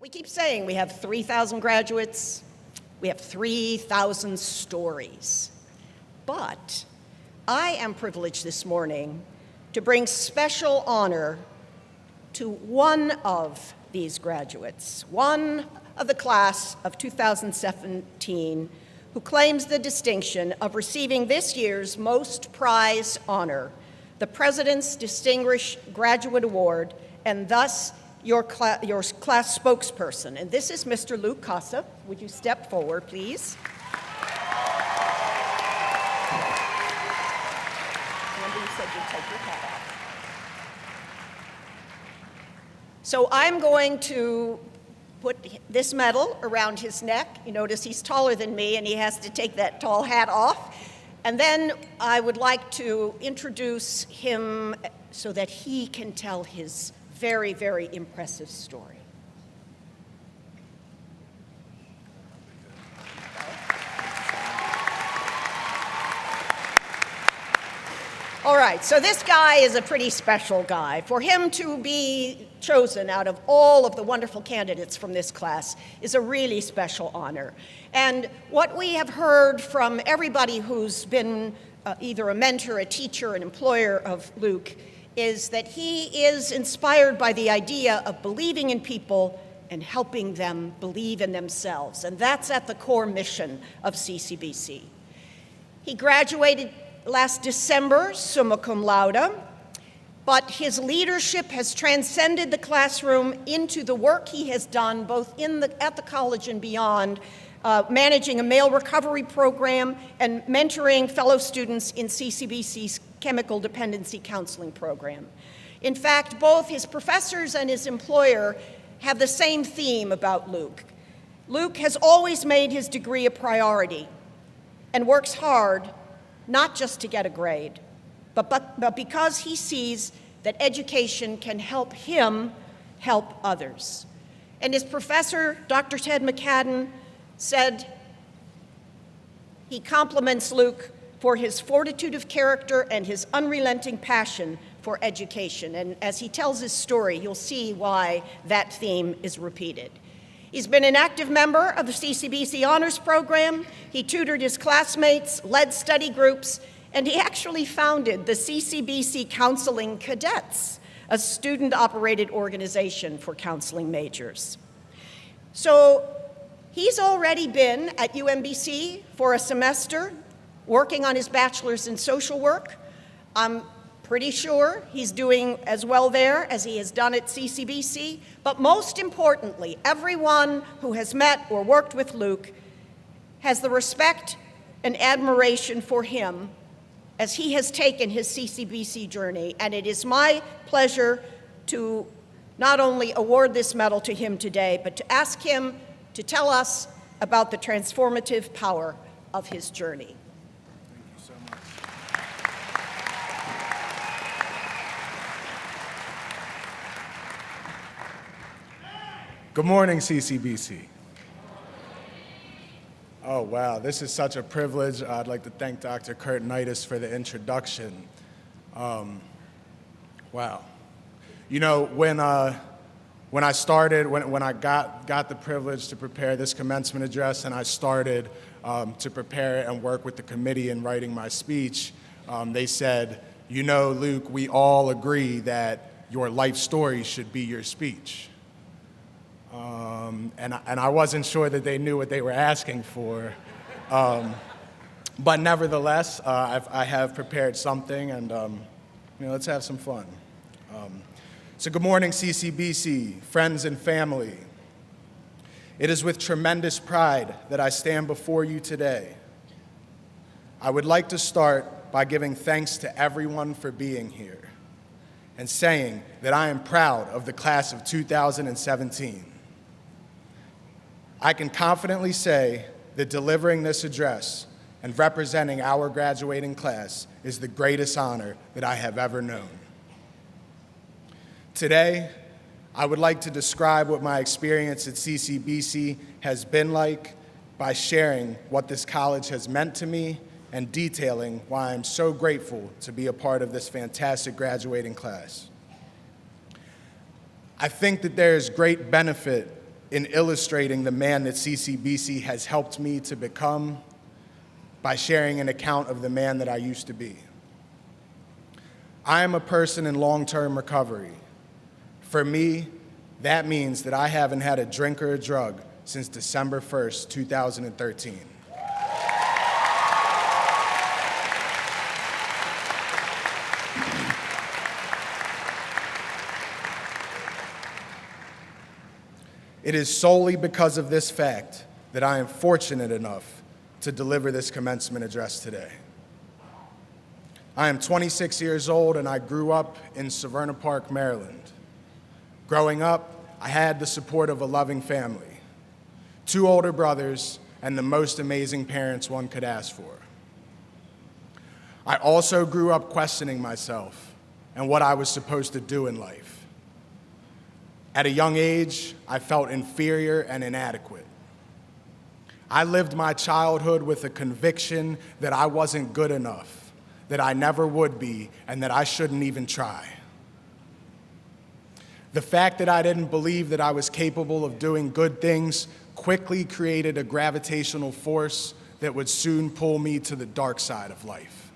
We keep saying we have 3,000 graduates, we have 3,000 stories. But I am privileged this morning to bring special honor to one of these graduates, one of the class of 2017, who claims the distinction of receiving this year's most prized honor, the President's Distinguished Graduate Award, and thus your class spokesperson. And this is Mr. Lukas Kassa. Would you step forward, please? Remember you said you'd take your hat off. So I'm going to put this medal around his neck. You notice he's taller than me and he has to take that tall hat off. And then I would like to introduce him so that he can tell his very, very impressive story. All right, so this guy is a pretty special guy. For him to be chosen out of all of the wonderful candidates from this class is a really special honor. And what we have heard from everybody who's been either a mentor, a teacher, an employer of Luke, is that he is inspired by the idea of believing in people and helping them believe in themselves. And that's at the core mission of CCBC. He graduated last December, summa cum laude, but his leadership has transcended the classroom into the work he has done both at the college and beyond, managing a male recovery program and mentoring fellow students in CCBC's chemical dependency counseling program. In fact, both his professors and his employer have the same theme about Luke. Luke has always made his degree a priority and works hard not just to get a grade, but because he sees that education can help him help others. And his professor, Dr. Ted McCadden, said he compliments Luke for his fortitude of character and his unrelenting passion for education. And as he tells his story, you'll see why that theme is repeated. He's been an active member of the CCBC Honors Program. He tutored his classmates, led study groups, and he actually founded the CCBC Counseling Cadets, a student-operated organization for counseling majors. So he's already been at UMBC for a semester, working on his bachelor's in social work. I'm pretty sure he's doing as well there as he has done at CCBC. But most importantly, everyone who has met or worked with Luke has the respect and admiration for him as he has taken his CCBC journey. And it is my pleasure to not only award this medal to him today, but to ask him to tell us about the transformative power of his journey. Good morning, CCBC. Oh, wow, this is such a privilege. I'd like to thank Dr. Kurtinitis for the introduction. Wow. You know, when I started, when I got the privilege to prepare this commencement address and I started to prepare and work with the committee in writing my speech, they said, you know, Luke, we all agree that your life story should be your speech. And I wasn't sure that they knew what they were asking for. But nevertheless, I have prepared something, and let's have some fun. So good morning, CCBC, friends and family. It is with tremendous pride that I stand before you today. I would like to start by giving thanks to everyone for being here and saying that I am proud of the class of 2017. I can confidently say that delivering this address and representing our graduating class is the greatest honor that I have ever known. Today, I would like to describe what my experience at CCBC has been like by sharing what this college has meant to me and detailing why I'm so grateful to be a part of this fantastic graduating class. I think that there is great benefit in illustrating the man that CCBC has helped me to become by sharing an account of the man that I used to be. I am a person in long-term recovery. For me, that means that I haven't had a drink or a drug since December 1st, 2013. It is solely because of this fact that I am fortunate enough to deliver this commencement address today. I am 26 years old and I grew up in Severna Park, Maryland. Growing up, I had the support of a loving family, 2 older brothers, and the most amazing parents one could ask for. I also grew up questioning myself and what I was supposed to do in life. At a young age, I felt inferior and inadequate. I lived my childhood with a conviction that I wasn't good enough, that I never would be, and that I shouldn't even try. The fact that I didn't believe that I was capable of doing good things quickly created a gravitational force that would soon pull me to the dark side of life.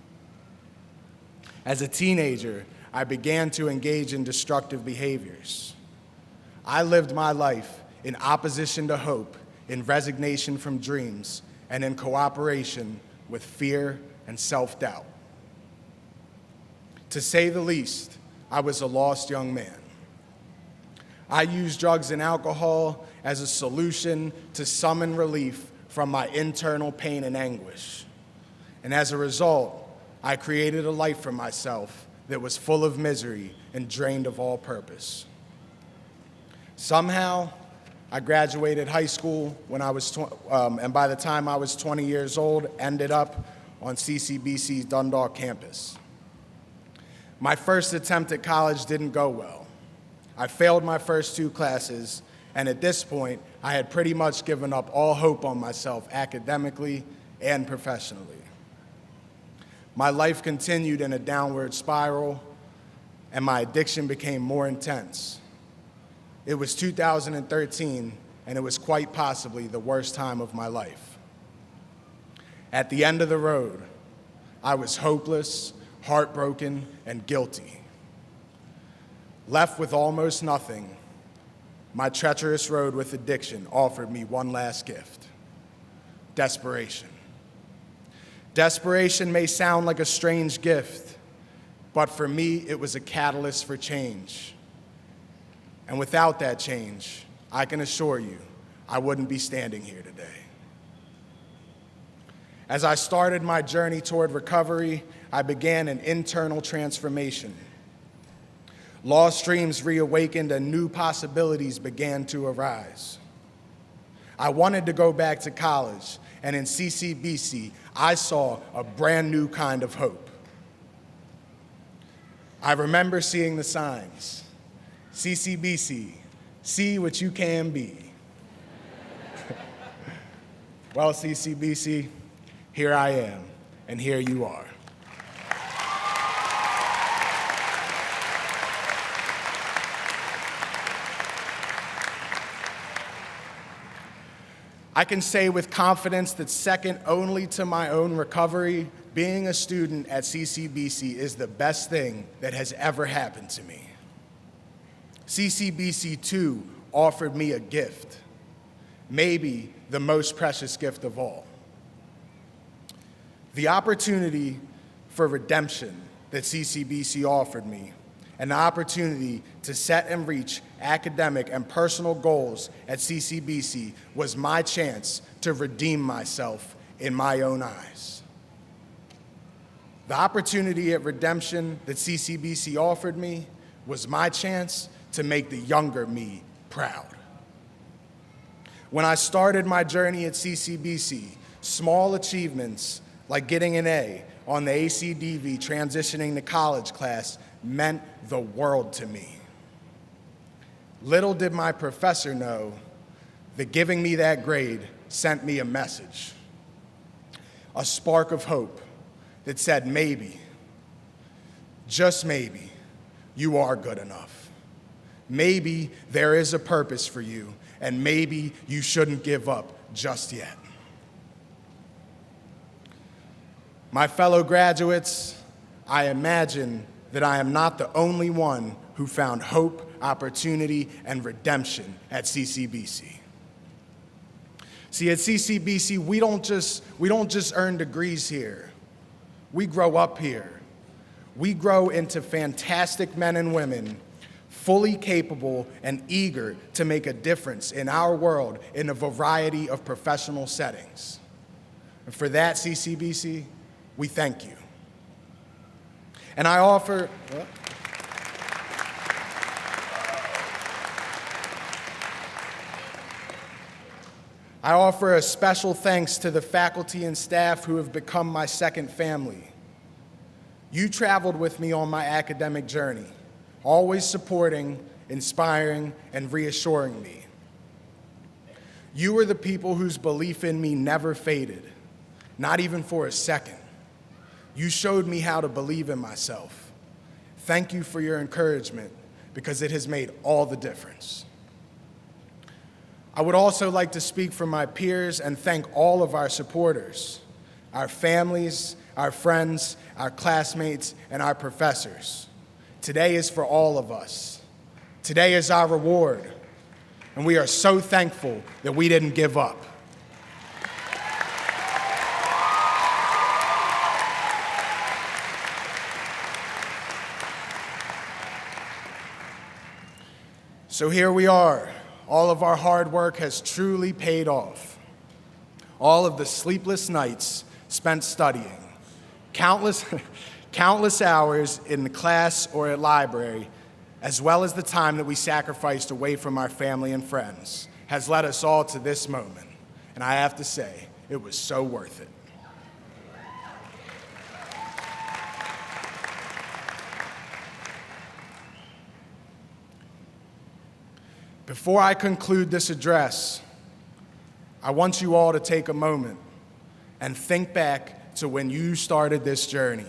As a teenager, I began to engage in destructive behaviors. I lived my life in opposition to hope, in resignation from dreams, and in cooperation with fear and self-doubt. To say the least, I was a lost young man. I used drugs and alcohol as a solution to summon relief from my internal pain and anguish. And as a result, I created a life for myself that was full of misery and drained of all purpose. Somehow, I graduated high school when I was, and by the time I was 20 years old, ended up on CCBC's Dundalk campus. My first attempt at college didn't go well. I failed my first 2 classes, and at this point, I had pretty much given up all hope on myself academically and professionally. My life continued in a downward spiral, and my addiction became more intense. It was 2013, and it was quite possibly the worst time of my life. At the end of the road, I was hopeless, heartbroken, and guilty. Left with almost nothing, my treacherous road with addiction offered me one last gift: desperation. Desperation may sound like a strange gift, but for me, it was a catalyst for change. And without that change, I can assure you, I wouldn't be standing here today. As I started my journey toward recovery, I began an internal transformation. Lost dreams reawakened and new possibilities began to arise. I wanted to go back to college, and in CCBC, I saw a brand new kind of hope. I remember seeing the signs. CCBC, see what you can be. Well, CCBC, here I am, and here you are. I can say with confidence that second only to my own recovery, being a student at CCBC is the best thing that has ever happened to me. CCBC, too, offered me a gift, maybe the most precious gift of all. The opportunity for redemption that CCBC offered me, and the opportunity to set and reach academic and personal goals at CCBC was my chance to redeem myself in my own eyes. The opportunity at redemption that CCBC offered me was my chance to make the younger me proud. When I started my journey at CCBC, small achievements like getting an A on the ACDV transitioning to college class meant the world to me. Little did my professor know that giving me that grade sent me a message, a spark of hope that said maybe, just maybe, you are good enough. Maybe there is a purpose for you, and maybe you shouldn't give up just yet. My fellow graduates, I imagine that I am not the only one who found hope, opportunity, and redemption at CCBC. See, at CCBC, we don't just earn degrees here. We grow up here. We grow into fantastic men and women, fully capable and eager to make a difference in our world in a variety of professional settings. And for that, CCBC, we thank you. And I offer a special thanks to the faculty and staff who have become my second family. You traveled with me on my academic journey, always supporting, inspiring, and reassuring me. You were the people whose belief in me never faded, not even for a second. You showed me how to believe in myself. Thank you for your encouragement, because it has made all the difference. I would also like to speak for my peers and thank all of our supporters, our families, our friends, our classmates, and our professors. Today is for all of us. Today is our reward, and we are so thankful that we didn't give up. So here we are. All of our hard work has truly paid off. All of the sleepless nights spent studying, countless hours in the class or at library, as well as the time that we sacrificed away from our family and friends, has led us all to this moment. And I have to say, it was so worth it. Before I conclude this address, I want you all to take a moment and think back to when you started this journey.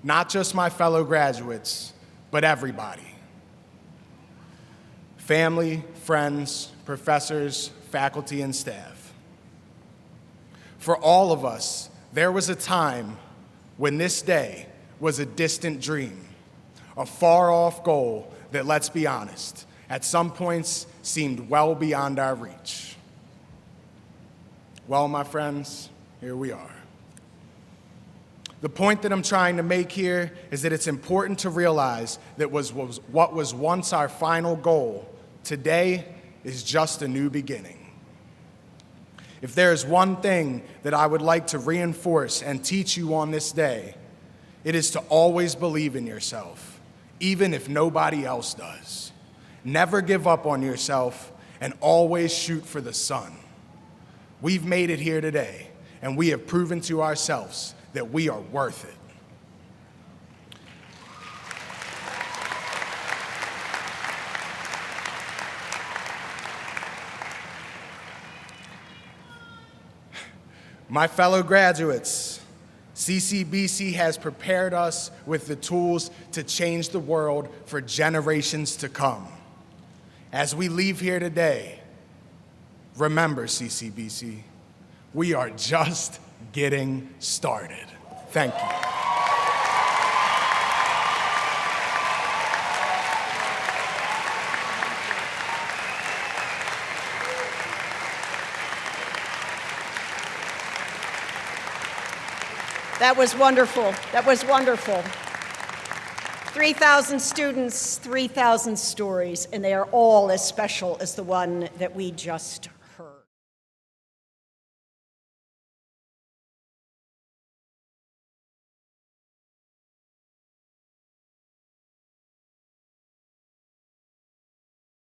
Not just my fellow graduates, but everybody. Family, friends, professors, faculty, and staff. For all of us, there was a time when this day was a distant dream, a far-off goal that, let's be honest, at some points seemed well beyond our reach. Well, my friends, here we are. The point that I'm trying to make here is that it's important to realize that what was once our final goal today is just a new beginning. If there is one thing that I would like to reinforce and teach you on this day, it is to always believe in yourself, even if nobody else does. Never give up on yourself, and always shoot for the sun. We've made it here today, and we have proven to ourselves that we are worth it. My fellow graduates, CCBC has prepared us with the tools to change the world for generations to come. As we leave here today, remember, CCBC, we are just getting started. Thank you. That was wonderful. That was wonderful. 3,000 students, 3,000 stories, and they are all as special as the one that we just